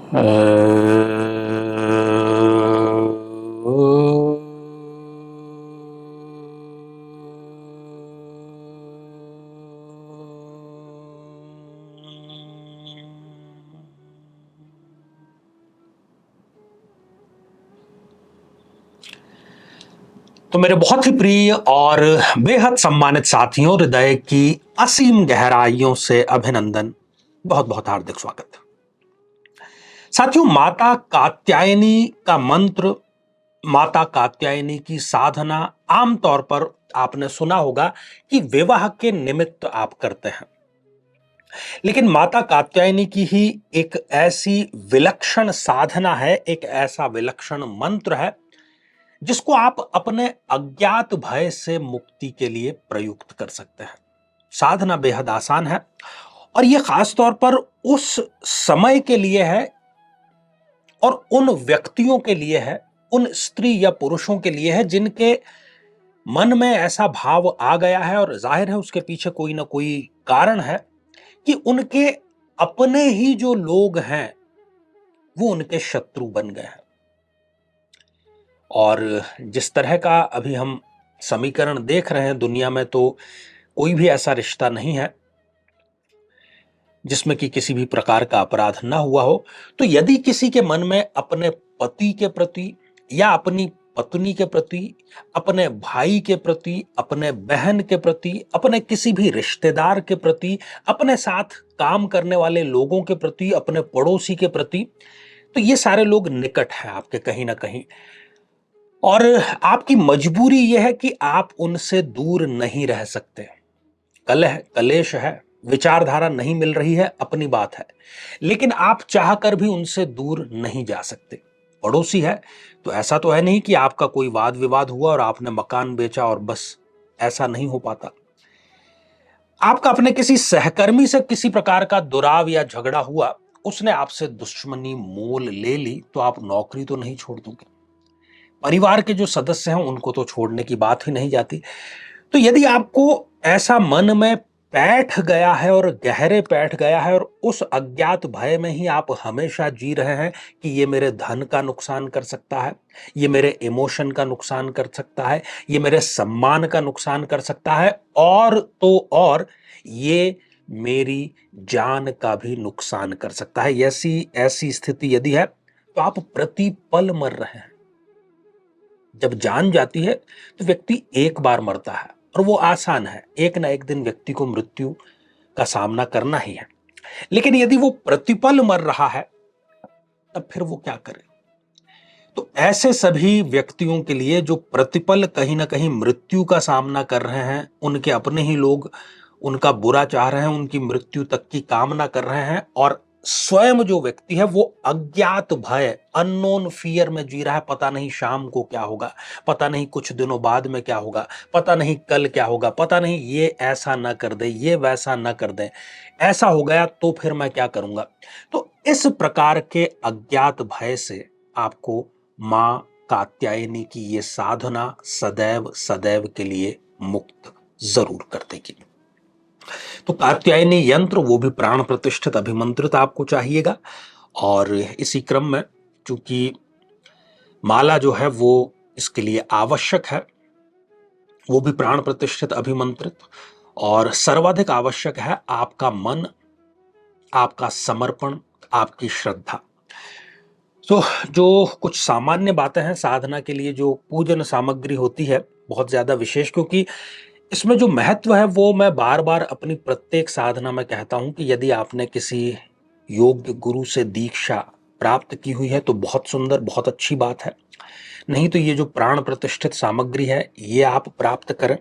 तो मेरे बहुत ही प्रिय और बेहद सम्मानित साथियों, हृदय की असीम गहराइयों से अभिनंदन, बहुत बहुत हार्दिक स्वागत। साथियों, माता कात्यायनी का मंत्र, माता कात्यायनी की साधना आमतौर पर आपने सुना होगा कि विवाह के निमित्त आप करते हैं। लेकिन माता कात्यायनी की ही एक ऐसी विलक्षण साधना है, एक ऐसा विलक्षण मंत्र है जिसको आप अपने अज्ञात भय से मुक्ति के लिए प्रयुक्त कर सकते हैं। साधना बेहद आसान है और यह खास तौर पर उस समय के लिए है और उन व्यक्तियों के लिए है, उन स्त्री या पुरुषों के लिए है जिनके मन में ऐसा भाव आ गया है और जाहिर है उसके पीछे कोई ना कोई कारण है कि उनके अपने ही जो लोग हैं वो उनके शत्रु बन गए हैं। और जिस तरह का अभी हम समीकरण देख रहे हैं दुनिया में, तो कोई भी ऐसा रिश्ता नहीं है जिसमें कि किसी भी प्रकार का अपराध ना हुआ हो। तो यदि किसी के मन में अपने पति के प्रति या अपनी पत्नी के प्रति, अपने भाई के प्रति, अपने बहन के प्रति, अपने किसी भी रिश्तेदार के प्रति, अपने साथ काम करने वाले लोगों के प्रति, अपने पड़ोसी के प्रति, तो ये सारे लोग निकट हैं आपके कहीं ना कहीं, और आपकी मजबूरी यह है कि आप उनसे दूर नहीं रह सकते। कलह कलेश है, विचारधारा नहीं मिल रही है, अपनी बात है, लेकिन आप चाहकर भी उनसे दूर नहीं जा सकते। पड़ोसी है तो ऐसा तो है नहीं कि आपका कोई वाद विवाद हुआ और आपने मकान बेचा और बस, ऐसा नहीं हो पाता। आपका अपने किसी सहकर्मी से किसी प्रकार का दुराव या झगड़ा हुआ, उसने आपसे दुश्मनी मोल ले ली, तो आप नौकरी तो नहीं छोड़ दोगे। परिवार के जो सदस्य हैं उनको तो छोड़ने की बात ही नहीं जाती। तो यदि आपको ऐसा मन में बैठ गया है और गहरे बैठ गया है और उस अज्ञात भय में ही आप हमेशा जी रहे हैं कि ये मेरे धन का नुकसान कर सकता है, ये मेरे इमोशन का नुकसान कर सकता है, ये मेरे सम्मान का नुकसान कर सकता है, और तो और ये मेरी जान का भी नुकसान कर सकता है, ऐसी ऐसी स्थिति यदि है तो आप प्रति पल मर रहे हैं। जब जान जाती है तो व्यक्ति एक बार मरता है और वो आसान है, एक ना एक दिन व्यक्ति को मृत्यु का सामना करना ही है। लेकिन यदि वो प्रतिपल मर रहा है तब फिर वो क्या करे? तो ऐसे सभी व्यक्तियों के लिए जो प्रतिपल कहीं ना कहीं मृत्यु का सामना कर रहे हैं, उनके अपने ही लोग उनका बुरा चाह रहे हैं, उनकी मृत्यु तक की कामना कर रहे हैं, और स्वयं जो व्यक्ति है वो अज्ञात भय, अननोन फियर में जी रहा है। पता नहीं शाम को क्या होगा, पता नहीं कुछ दिनों बाद में क्या होगा, पता नहीं कल क्या होगा, पता नहीं ये ऐसा ना कर दे, ये वैसा ना कर दे, ऐसा हो गया तो फिर मैं क्या करूंगा। तो इस प्रकार के अज्ञात भय से आपको मां कात्यायनी की ये साधना सदैव सदैव के लिए मुक्त जरूर कर देगी। तो कात्यायनी यंत्र, वो भी प्राण प्रतिष्ठित अभिमंत्रित आपको चाहिएगा। और इसी क्रम में चूंकि माला जो है वो इसके लिए आवश्यक है, वो भी प्राण प्रतिष्ठित अभिमंत्रित, और सर्वाधिक आवश्यक है आपका मन, आपका समर्पण, आपकी श्रद्धा। तो जो कुछ सामान्य बातें हैं साधना के लिए, जो पूजन सामग्री होती है बहुत ज्यादा विशेष, क्योंकि इसमें जो महत्व है वो मैं बार बार अपनी प्रत्येक साधना में कहता हूं कि यदि आपने किसी योग्य गुरु से दीक्षा प्राप्त की हुई है तो बहुत सुंदर, बहुत अच्छी बात है। नहीं तो ये जो प्राण प्रतिष्ठित सामग्री है ये आप प्राप्त करें।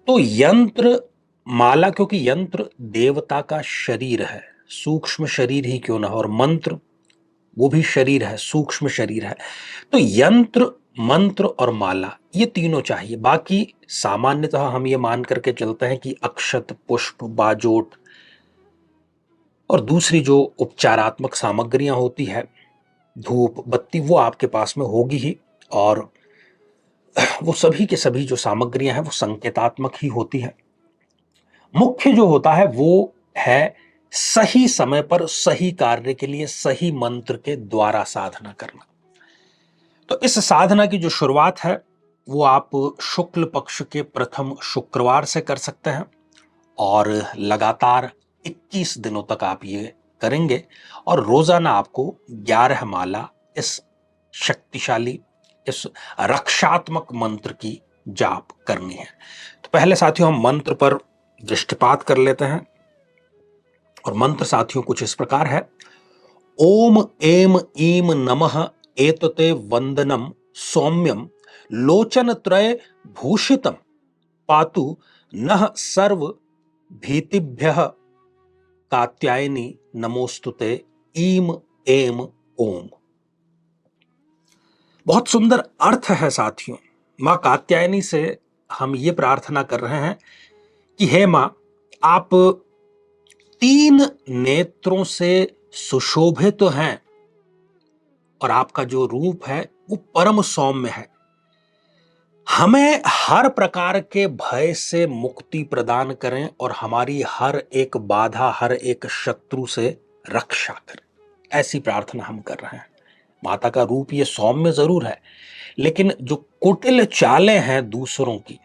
तो यंत्र माला, क्योंकि यंत्र देवता का शरीर है, सूक्ष्म शरीर ही क्यों ना हो, और मंत्र वो भी शरीर है, सूक्ष्म शरीर है। तो यंत्र, मंत्र और माला, ये तीनों चाहिए। बाकी सामान्यतः हम ये मान करके चलते हैं कि अक्षत, पुष्प, बाजोट और दूसरी जो उपचारात्मक सामग्रियां होती है, धूप बत्ती, वो आपके पास में होगी ही। और वो सभी के सभी जो सामग्रियां हैं वो संकेतात्मक ही होती है। मुख्य जो होता है वो है सही समय पर सही कार्य के लिए सही मंत्र के द्वारा साधना करना। तो इस साधना की जो शुरुआत है वो आप शुक्ल पक्ष के प्रथम शुक्रवार से कर सकते हैं और लगातार 21 दिनों तक आप ये करेंगे और रोजाना आपको 11 माला इस शक्तिशाली, इस रक्षात्मक मंत्र की जाप करनी है। तो पहले साथियों हम मंत्र पर दृष्टिपात कर लेते हैं और मंत्र साथियों कुछ इस प्रकार है। ओम एम ईम नमः एतते वंदनम सौम्यम लोचन त्रय भूषितम पातु नः सर्व भीतिभ्यः कात्यायनी नमोस्तुते ईम एम ओम। बहुत सुंदर अर्थ है साथियों। मां कात्यायनी से हम ये प्रार्थना कर रहे हैं कि हे मां, आप 3 नेत्रों से सुशोभित तो हैं और आपका जो रूप है वो परम सौम्य है। हमें हर प्रकार के भय से मुक्ति प्रदान करें और हमारी हर एक बाधा, हर एक शत्रु से रक्षा करें। ऐसी प्रार्थना हम कर रहे हैं। माता का रूप ये सौम्य जरूर है, लेकिन जो कुटिल चालें हैं दूसरों की,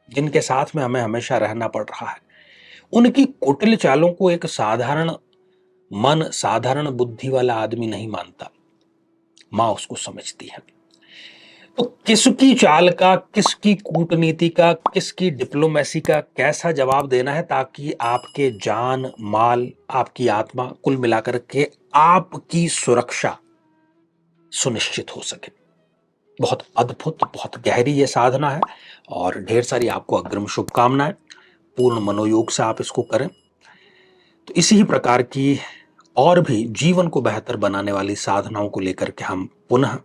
जिनके साथ में हमें हमेशा रहना पड़ रहा है, उनकी कुटिल चालों को एक साधारण मन, साधारण बुद्धि वाला आदमी नहीं मानता। मां उसको समझती है। तो किसकी चाल का, किसकी कूटनीति का, किसकी डिप्लोमेसी का कैसा जवाब देना है ताकि आपके जान माल, आपकी आत्मा, कुल मिलाकर के आपकी सुरक्षा सुनिश्चित हो सके। बहुत अद्भुत, बहुत गहरी ये साधना है और ढेर सारी आपको अग्रिम शुभकामनाएं। पूर्ण मनोयोग से आप इसको करें तो इसी ही प्रकार की और भी जीवन को बेहतर बनाने वाली साधनाओं को लेकर के हम पुनः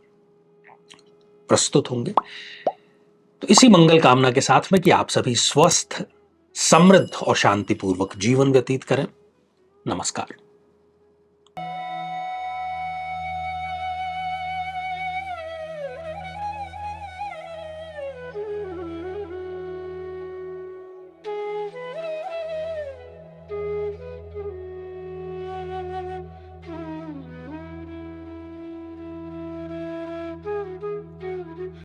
प्रस्तुत होंगे। तो इसी मंगल कामना के साथ में कि आप सभी स्वस्थ, समृद्ध और शांतिपूर्वक जीवन व्यतीत करें। नमस्कार।